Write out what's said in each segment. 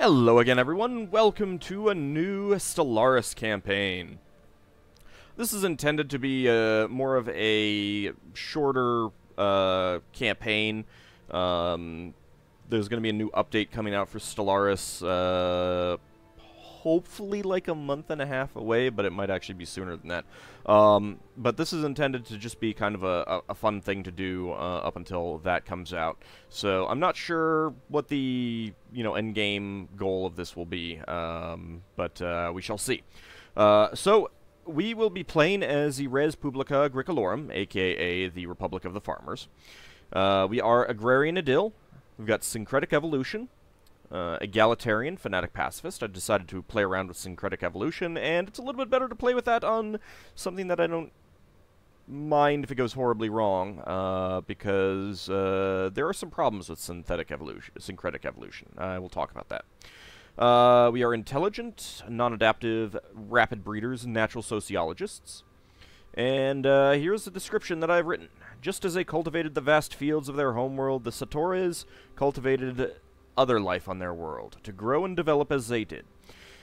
Hello again, everyone. Welcome to a new Stellaris campaign. This is intended to be more of a shorter campaign. There's going to be a new update coming out for Stellaris, hopefully like a month and a half away, but it might actually be sooner than that. But this is intended to just be kind of a fun thing to do up until that comes out. So I'm not sure what the end game goal of this will be, but we shall see. So we will be playing as the Res Publica Agricolarum, aka the Republic of the Farmers. We are Agrarian Idyll. We've got Syncretic Evolution. Egalitarian, Fanatic Pacifist. I decided to play around with Syncretic Evolution, and it's a little bit better to play with that on something that I don't mind if it goes horribly wrong, because there are some problems with Syncretic Evolution. I will talk about that. We are intelligent, non-adaptive, rapid breeders, and natural sociologists. And here's the description that I've written. Just as they cultivated the vast fields of their homeworld, the Stellaris cultivated other life on their world, to grow and develop as they did.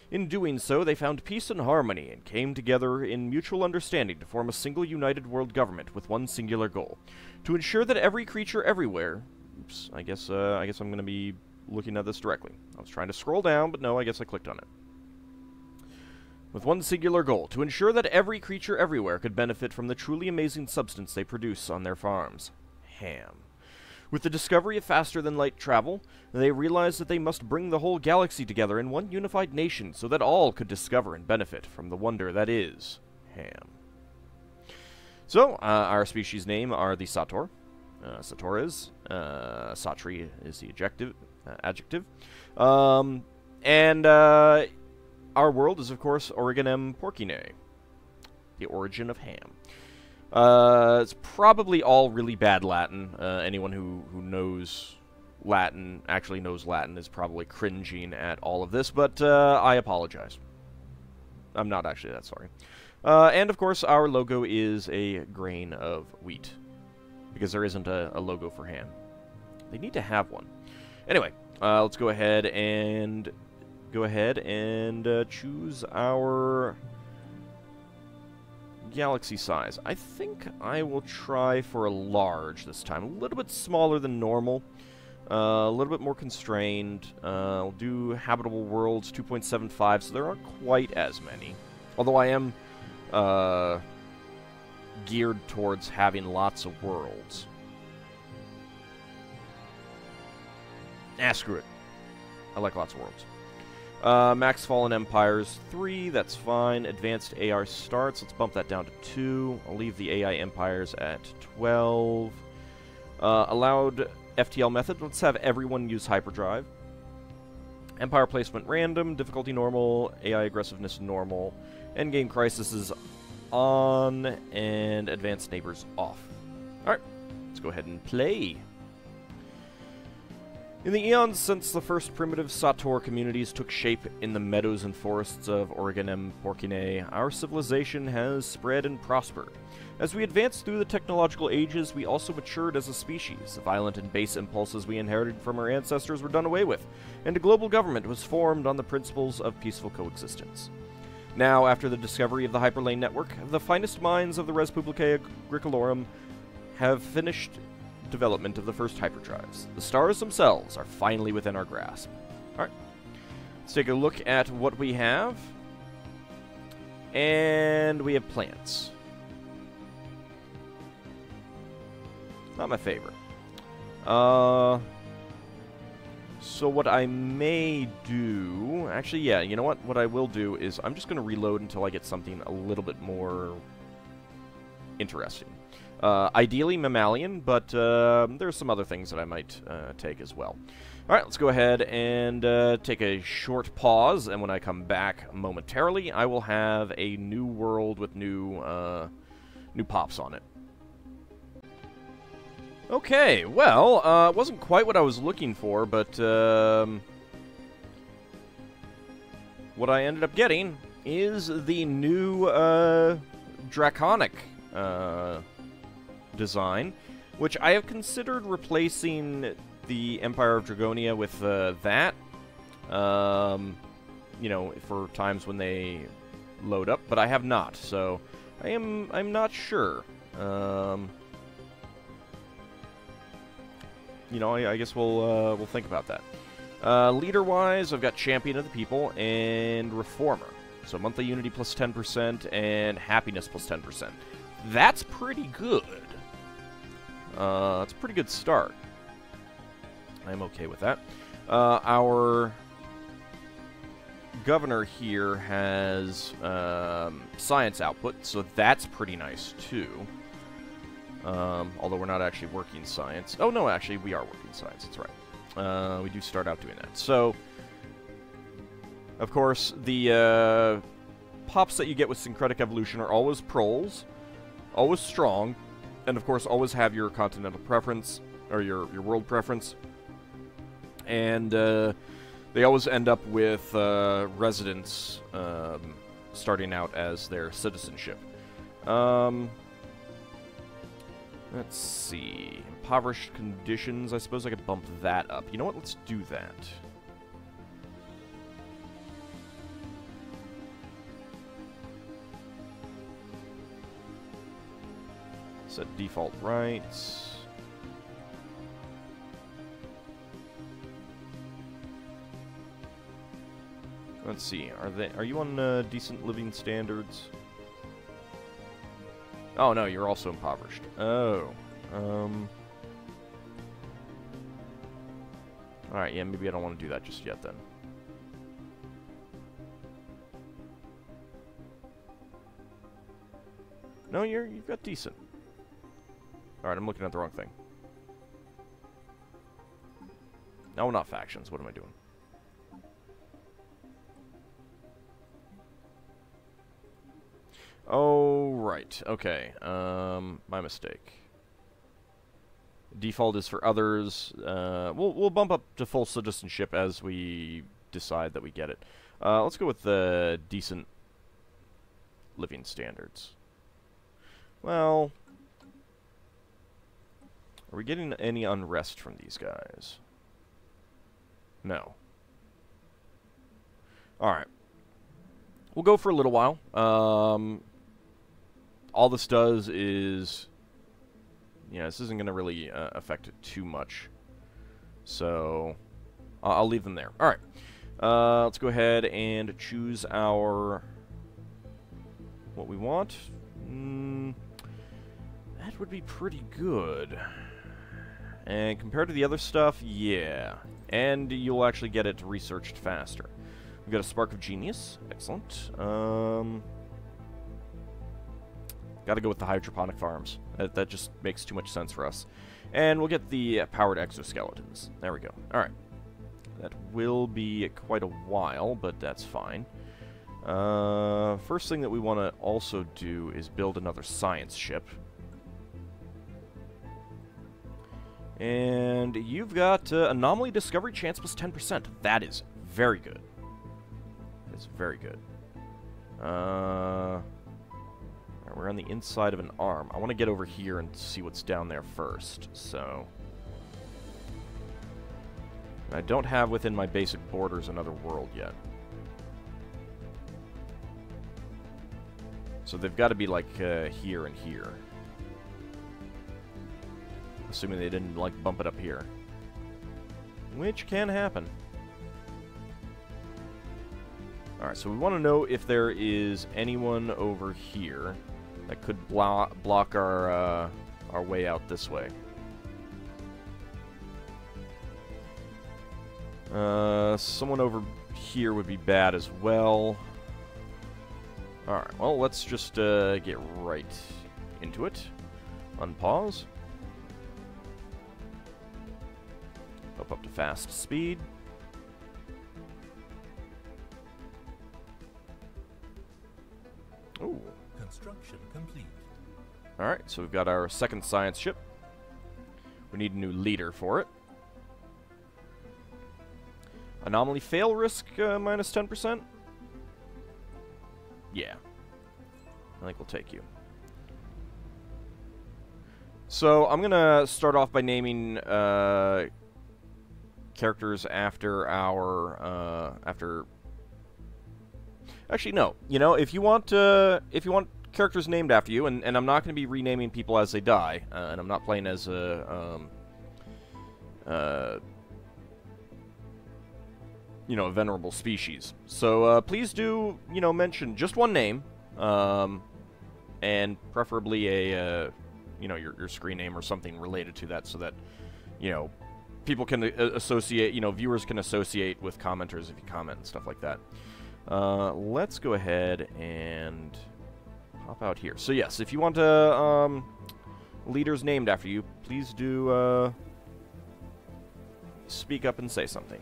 In doing so, they found peace and harmony, and came together in mutual understanding to form a single united world government with one singular goal, to ensure that every creature everywhere... Oops, I guess I'm going to be looking at this directly. I was trying to scroll down, but no, I guess I clicked on it. With one singular goal, to ensure that every creature everywhere could benefit from the truly amazing substance they produce on their farms. Ham. With the discovery of faster-than-light travel, they realized that they must bring the whole galaxy together in one unified nation so that all could discover and benefit from the wonder that is Ham. So, our species name are the Sator. Satores. Satri is the adjective. And our world is, of course, Organim Porcinae, the origin of ham. It's probably all really bad Latin. Anyone who knows Latin, actually knows Latin, is probably cringing at all of this, but I apologize. I'm not actually that sorry. And, of course, our logo is a grain of wheat, because there isn't a logo for ham. They need to have one. Anyway, let's go ahead and choose our galaxy size. I think I will try for a large this time. A little bit smaller than normal. A little bit more constrained. I'll do habitable worlds 2.75, so there aren't quite as many. Although I am geared towards having lots of worlds. Screw it. I like lots of worlds. Max Fallen Empires 3, that's fine. Advanced AR starts, let's bump that down to 2. I'll leave the AI Empires at 12. Allowed FTL method, let's have everyone use Hyperdrive. Empire placement random, difficulty normal, AI aggressiveness normal. Endgame crisis is on, and advanced neighbors off. Alright, let's go ahead and play. In the eons since the first primitive Sator communities took shape in the meadows and forests of Organim Porcinae, our civilization has spread and prospered. As we advanced through the technological ages, we also matured as a species. The violent and base impulses we inherited from our ancestors were done away with, and a global government was formed on the principles of peaceful coexistence. Now, after the discovery of the Hyperlane Network, the finest minds of the Res Publica Agricolarum have finished development of the first hyperdrives. The stars themselves are finally within our grasp. Alright. Let's take a look at what we have. And we have plants. Not my favorite. So what I may do... Actually, yeah, you know what? What I will do is I'm just going to reload until I get something a little bit more interesting. Ideally mammalian, but there's some other things that I might take as well. Alright, let's go ahead and take a short pause, and when I come back momentarily, I will have a new world with new pops on it. Okay, well, it wasn't quite what I was looking for, but what I ended up getting is the new Draconic design, which I have considered replacing the Empire of Dragonia with that, you know, for times when they load up, but I have not, so I'm not sure. You know, I guess we'll think about that. Leader-wise, I've got Champion of the People and Reformer. So monthly unity plus 10% and happiness plus 10%. That's pretty good. That's a pretty good start. I'm okay with that. Our governor here has science output, so that's pretty nice too. Although we're not actually working science. Oh no, actually we are working science, that's right. We do start out doing that. So, of course, the pops that you get with Syncretic Evolution are always proles, always strong, and of course always have your continental preference, or your world preference. And they always end up with residents starting out as their citizenship. Let's see. Impoverished conditions. I suppose I could bump that up. You know what? Let's do that. Set default rights. Let's see. Are you on decent living standards? Oh no, you're also impoverished. Oh. Alright, yeah, maybe I don't want to do that just yet then. No, you've got decent. Alright, I'm looking at the wrong thing. No, not factions. What am I doing? Oh, right. Okay. My mistake. Default is for others. We'll bump up to full citizenship as we decide that we get it. Let's go with the decent living standards. Well, are we getting any unrest from these guys? No. Alright. We'll go for a little while. All this does is... yeah, this isn't going to really affect it too much. So, I'll leave them there. Alright. Let's go ahead and choose our... what we want. That would be pretty good. And compared to the other stuff, yeah. And you'll actually get it researched faster. We've got a Spark of Genius. Excellent. Gotta go with the hydroponic farms. That just makes too much sense for us. And we'll get the powered exoskeletons. There we go. Alright. That will be quite a while, but that's fine. First thing that we want to also do is build another science ship. And you've got anomaly discovery chance plus 10%. That is very good. That's very good. We're on the inside of an arm. I want to get over here and see what's down there first, so... I don't have within my basic borders another world yet. So they've got to be, like, here and here. Assuming they didn't, like, bump it up here. Which can happen. Alright, so we want to know if there is anyone over here that could block our way out this way. Someone over here would be bad as well. Alright, well, let's just get right into it. Unpause. Up to fast speed. Ooh. Construction complete. Alright, so we've got our second science ship. We need a new leader for it. Anomaly fail risk minus 10%? Yeah. I think we'll take you. So, I'm gonna start off by naming characters after our Actually, no. You know, if you want characters named after you, and I'm not going to be renaming people as they die, and I'm not playing as a you know, a venerable species. So please do, you know, mention just one name, and preferably a you know, your screen name or something related to that, so that, you know, people can associate, you know, viewers can associate with commenters if you comment and stuff like that. Let's go ahead and pop out here. So yes, if you want leaders named after you, please do speak up and say something.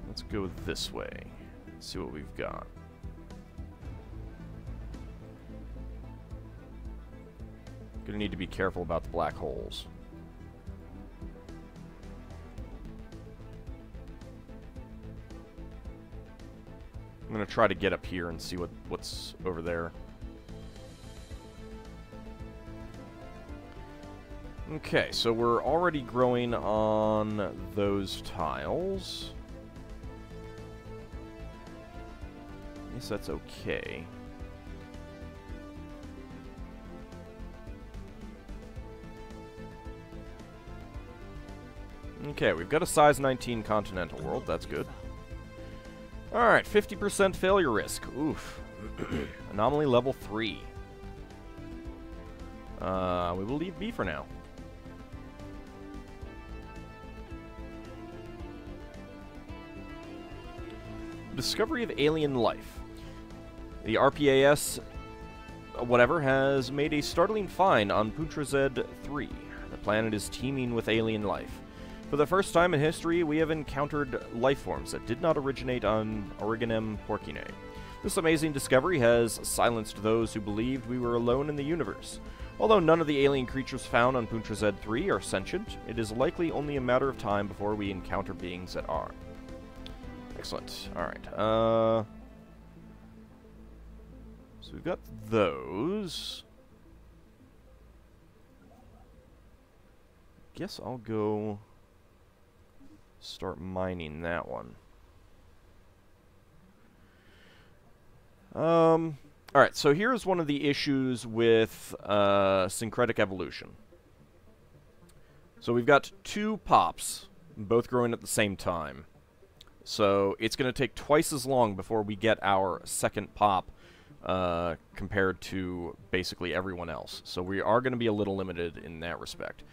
Let's go this way. See what we've got. Gonna need to be careful about the black holes. I'm gonna try to get up here and see what's over there. Okay, so we're already growing on those tiles. I guess that's okay. Okay, we've got a size 19 continental world. That's good. Alright, 50% failure risk. Oof. Anomaly level 3. We will leave B for now. Discovery of alien life. The RPAS, whatever, has made a startling find on Puntrazed 3. The planet is teeming with alien life. For the first time in history, we have encountered life forms that did not originate on Originum Porcine. This amazing discovery has silenced those who believed we were alone in the universe. Although none of the alien creatures found on Puntrazed 3 are sentient, it is likely only a matter of time before we encounter beings that are. Excellent. Alright, so we've got those. Guess I'll go start mining that one. Alright, so here's one of the issues with syncretic evolution. So we've got two pops, both growing at the same time. So it's going to take twice as long before we get our second pop compared to basically everyone else. So we are going to be a little limited in that respect.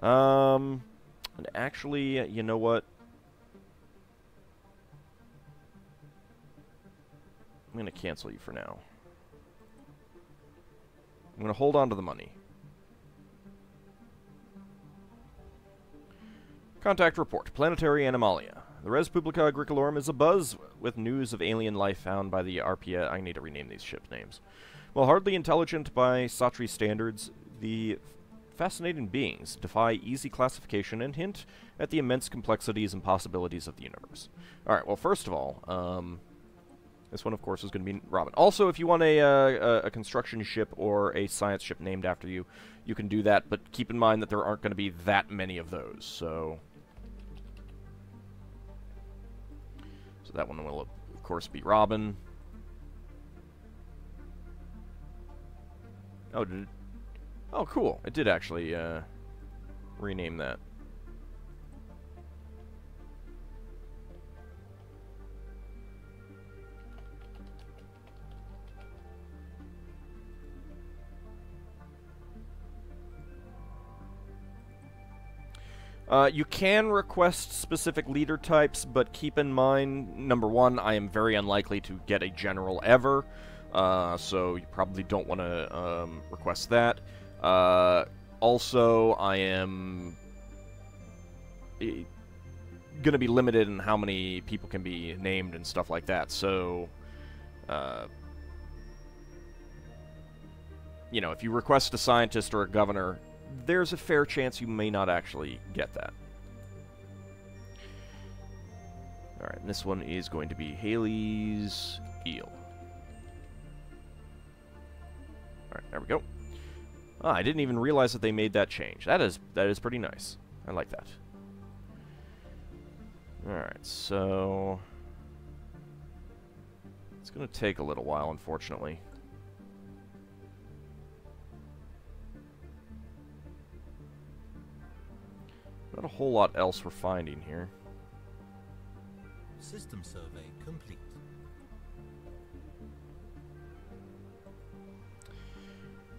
And actually, you know what? I'm going to cancel you for now. I'm going to hold on to the money. Contact report. Planetary Anomalia. The Res Publica Agricolarum is abuzz with news of alien life found by the Arpia. I need to rename these ship names. While hardly intelligent by Satri standards, the fascinating beings defy easy classification and hint at the immense complexities and possibilities of the universe. Alright, well, first of all, this one, of course, is going to be Robin. Also, if you want a construction ship or a science ship named after you, you can do that, but keep in mind that there aren't going to be that many of those, so that one will, of course, be Robin. Oh, did it? Oh, cool. It did actually rename that. You can request specific leader types, but keep in mind, number one, I am very unlikely to get a general ever, so you probably don't want to request that. Also, I am going to be limited in how many people can be named and stuff like that, so you know, if you request a scientist or a governor, there's a fair chance you may not actually get that. Alright, and this one is going to be Haley's Eel. Alright, there we go. Ah, I didn't even realize that they made that change. That is pretty nice. I like that. Alright, so... it's going to take a little while, unfortunately. Not a whole lot else we're finding here. System survey complete.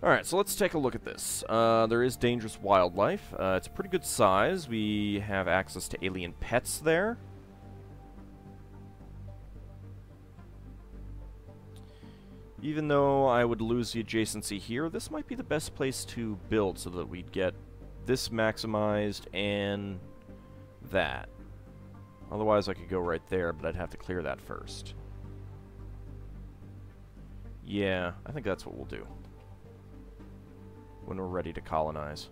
Alright, so let's take a look at this. There is dangerous wildlife. It's a pretty good size. We have access to alien pets there. Even though I would lose the adjacency here, this might be the best place to build so that we'd get this maximized and that. Otherwise I could go right there, but I'd have to clear that first. Yeah, I think that's what we'll do when we're ready to colonize.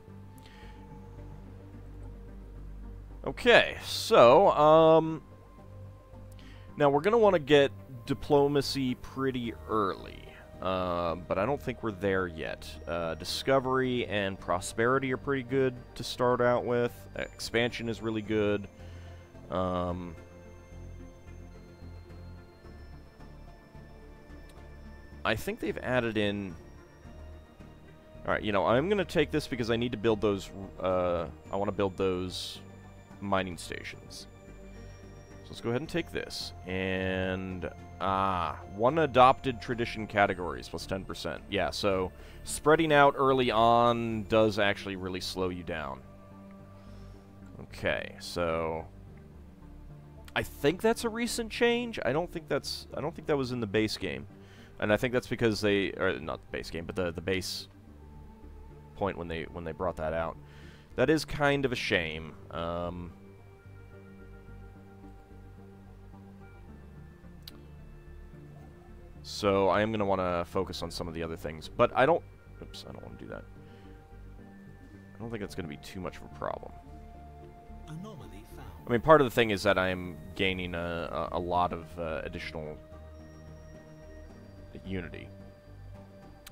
Okay, so, now we're going to want to get diplomacy pretty early, but I don't think we're there yet. Discovery and prosperity are pretty good to start out with. Expansion is really good. I think they've added in... Alright, you know, I'm going to take this because I need to build those, I want to build those mining stations. So let's go ahead and take this. And, one adopted tradition categories plus 10%. Yeah, so spreading out early on does actually really slow you down. Okay, so... I think that's a recent change. I don't think that was in the base game. And I think that's because they... or not the base game, but the base... point when they brought that out. That is kind of a shame. So I am going to want to focus on some of the other things, but I don't... oops, I don't want to do that. I don't think that's going to be too much of a problem. Anomaly found. I mean, part of the thing is that I'm gaining a lot of additional unity.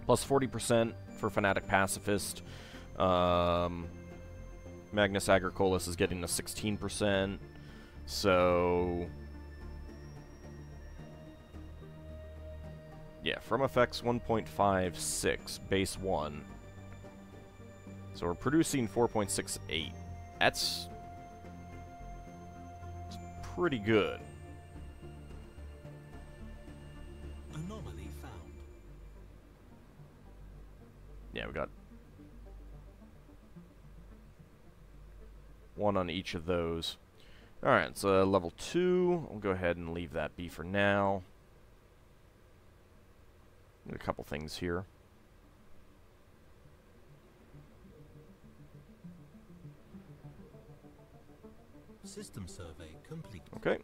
Plus 40% for Fanatic Pacifist. Magnus Agricolas is getting a 16%. So... yeah, from effects 1.56, base 1. So we're producing 4.68. That's pretty good. Anomaly found. Yeah, we got one on each of those. Alright, so level 2. We'll go ahead and leave that be for now. A couple things here. System survey complete. Okay,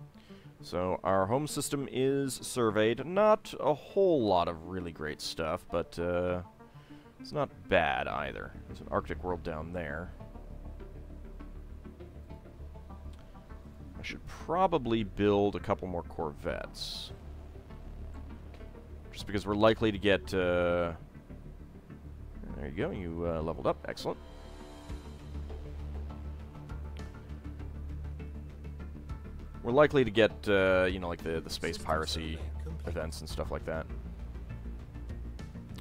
so our home system is surveyed. Not a whole lot of really great stuff, but it's not bad either. There's an Arctic world down there. I should probably build a couple more corvettes. Just because we're likely to get... there you go, you leveled up. Excellent. We're likely to get, you know, like the space piracy events and stuff like that.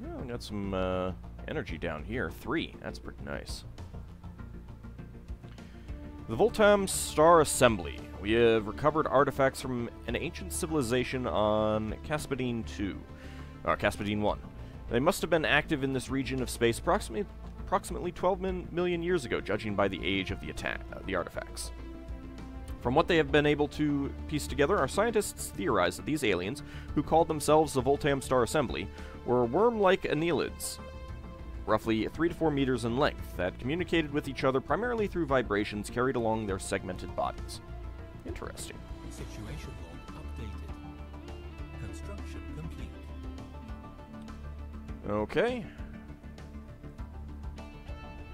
Oh, we got some energy down here. 3. That's pretty nice. The Voltam Star Assembly. We have recovered artifacts from an ancient civilization on Caspadine 2. Or Caspadine 1. They must have been active in this region of space approximately 12 million years ago, judging by the age of the artifacts. From what they have been able to piece together, our scientists theorize that these aliens, who called themselves the Voltam Star Assembly, were worm-like annelids, roughly 3 to 4 meters in length, that communicated with each other primarily through vibrations carried along their segmented bodies. Interesting. Situation log updated. Construction complete. Okay.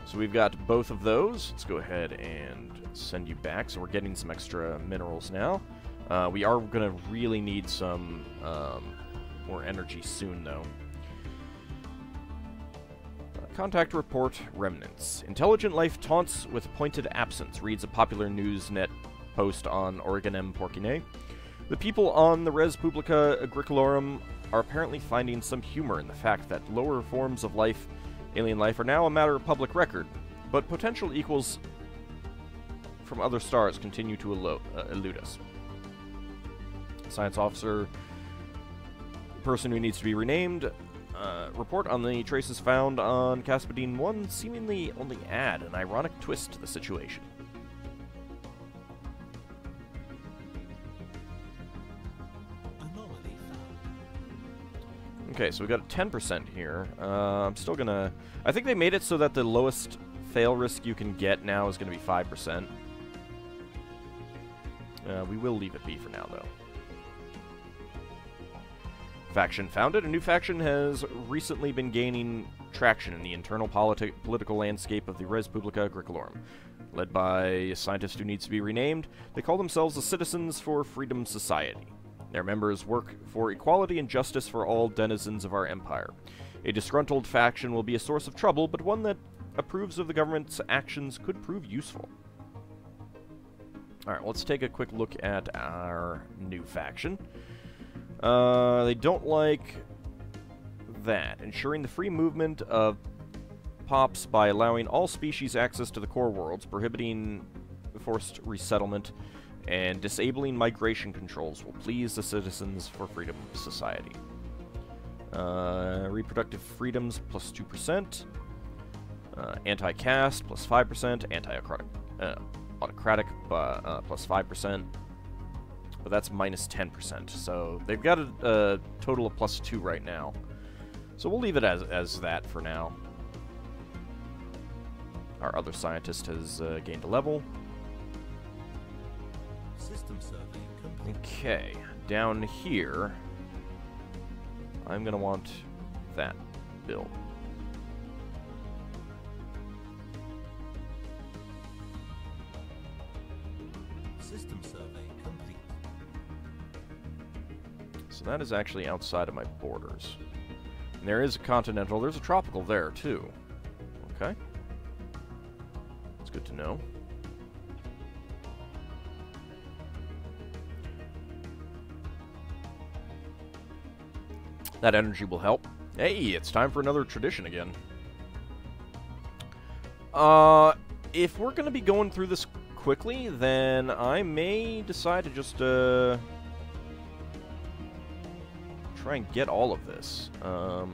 So we've got both of those. Let's go ahead and send you back. So we're getting some extra minerals now. We are going to really need some more energy soon, though. Contact report remnants. Intelligent life taunts with pointed absence, reads a popular Newsnet post on Oregon M. Porcine. The people on the Res Publica Agricolarum are apparently finding some humor in the fact that lower forms of life, alien life, are now a matter of public record, but potential equals from other stars continue to elude us. Science officer, person who needs to be renamed, report on the traces found on Caspadine 1 seemingly only add an ironic twist to the situation. Anomaly found. Okay, so we got a 10% here. I'm still gonna... I think they made it so that the lowest fail risk you can get now is gonna be 5%. We will leave it be for now, though. Faction founded. A new faction has recently been gaining traction in the internal political landscape of the Res Publica Agricolarum. Led by a scientist who needs to be renamed, they call themselves the Citizens for Freedom Society. Their members work for equality and justice for all denizens of our empire. A disgruntled faction will be a source of trouble, but one that approves of the government's actions could prove useful. Alright, let's take a quick look at our new faction. They don't like that. Ensuring the free movement of pops by allowing all species access to the core worlds, prohibiting forced resettlement, and disabling migration controls will please the Citizens for Freedom Society. Reproductive freedoms plus 2%. Anti-caste plus 5%. Autocratic plus 5%. But that's minus 10%, so they've got a total of plus 2 right now. So we'll leave it as that for now. Our other scientist has gained a level. System survey complete. Okay, down here, I'm going to want that build. System survey complete. So that is actually outside of my borders. And there is a continental, there's a tropical there too. Okay. It's good to know. That energy will help. Hey, it's time for another tradition again. If we're going to be going through this quickly, then I may decide to just, try and get all of this. Although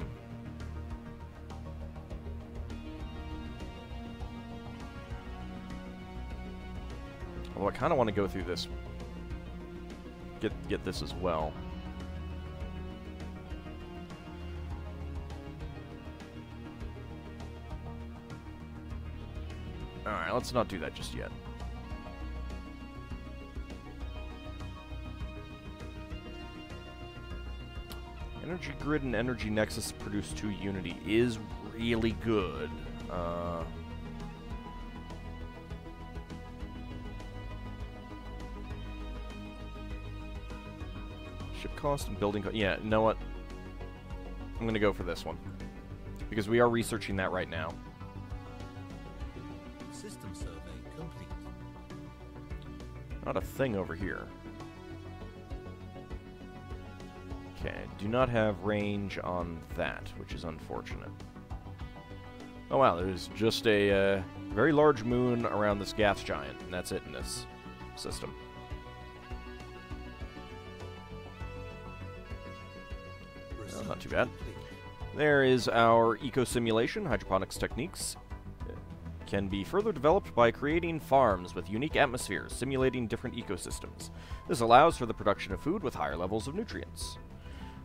I kind of want to go through this. Get this as well. Alright, let's not do that just yet. Energy Grid and Energy Nexus produce 2 Unity is really good. Ship cost and building cost. Yeah, you know what? I'm going to go for this one. Because we are researching that right now. System survey complete. Not a thing over here. Okay, do not have range on that, which is unfortunate. Oh wow, there's just a very large moon around this gas giant, and that's it in this system. Oh, not too bad. There is our eco-simulation. Hydroponics techniques can be further developed by creating farms with unique atmospheres, simulating different ecosystems. This allows for the production of food with higher levels of nutrients.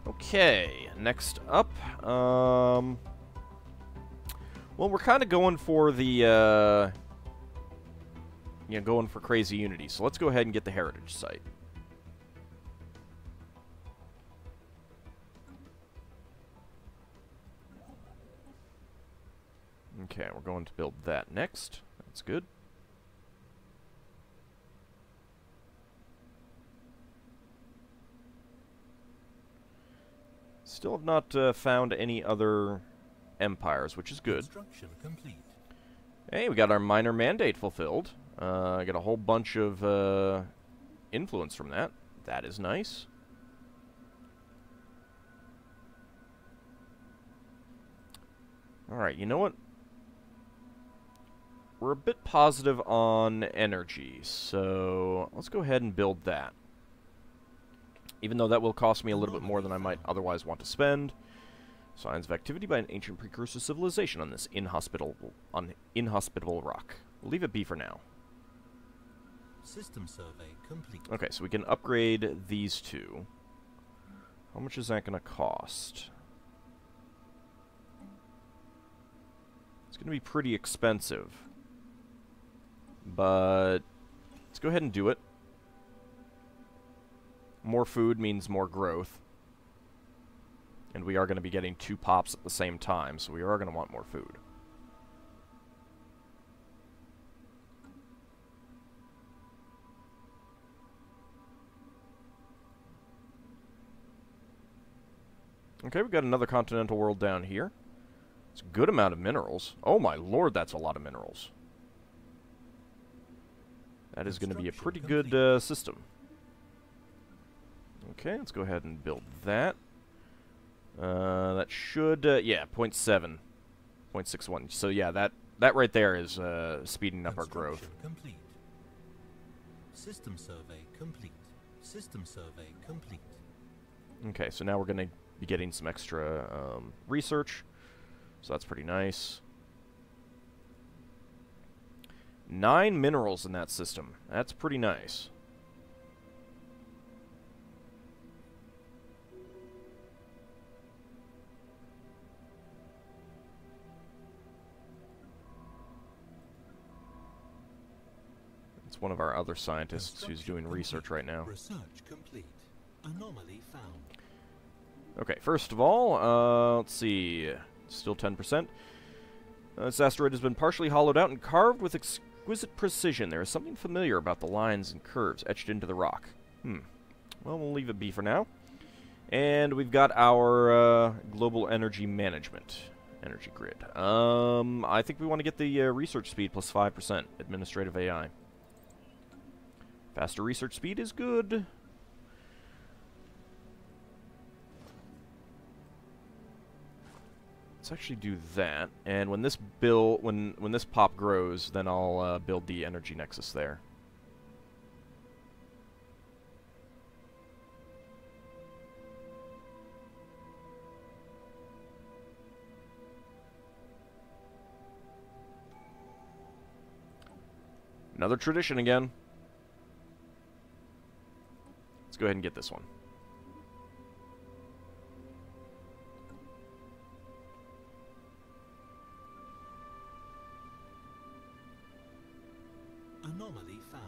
Okay, next up, well, we're kind of going for the, going for crazy unity, so let's go ahead and get the heritage site. Okay, we're going to build that next. That's good. Still have not found any other empires, which is good. Construction complete. Hey, we got our minor mandate fulfilled. I got a whole bunch of influence from that. That is nice. Alright, you know what? We're a bit positive on energy, so let's go ahead and build that. Even though that will cost me a little bit more than I might otherwise want to spend. Signs of activity by an ancient precursor civilization on this inhospitable rock. We'll leave it be for now. System survey complete. Okay, so we can upgrade these two. How much is that going to cost? It's going to be pretty expensive. But let's go ahead and do it. More food means more growth. And we are going to be getting 2 pops at the same time, so we are going to want more food. Okay, we've got another continental world down here. It's a good amount of minerals. Oh my lord, that's a lot of minerals. That is going to be a pretty good system. Okay, let's go ahead and build that. That should, yeah, 0.7. 0.61. So yeah, that right there is speeding up our growth. Complete. System survey complete. System survey complete. Okay, so now we're going to be getting some extra research. So that's pretty nice. 9 minerals in that system. That's pretty nice. It's one of our other scientists who's doing research right now. Research complete. Anomaly found. Okay, first of all, let's see. Still 10%. This asteroid has been partially hollowed out and carved with exquisite precision. There is something familiar about the lines and curves etched into the rock. Well, we'll leave it be for now. And we've got our global energy management. Energy grid. I think we want to get the research speed plus 5%. Administrative AI. Faster research speed is good. Let's actually do that, and when this when this pop grows, then I'll build the energy nexus there. Another tradition again. Let's go ahead and get this one. Anomaly found.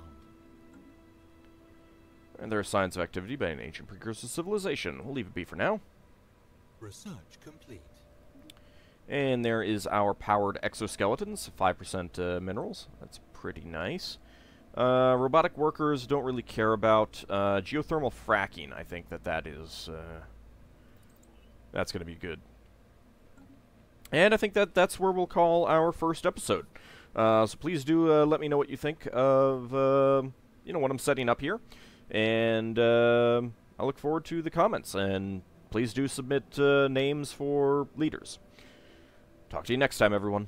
And there are signs of activity by an ancient precursor civilization. We'll leave it be for now. Research complete. And there is our powered exoskeletons, 5% minerals. That's pretty nice. Robotic workers don't really care about. Geothermal fracking, I think that is... that's going to be good. And I think that's where we'll call our first episode. So please do let me know what you think of what I'm setting up here, and I look forward to the comments. And please do submit names for leaders. Talk to you next time, everyone.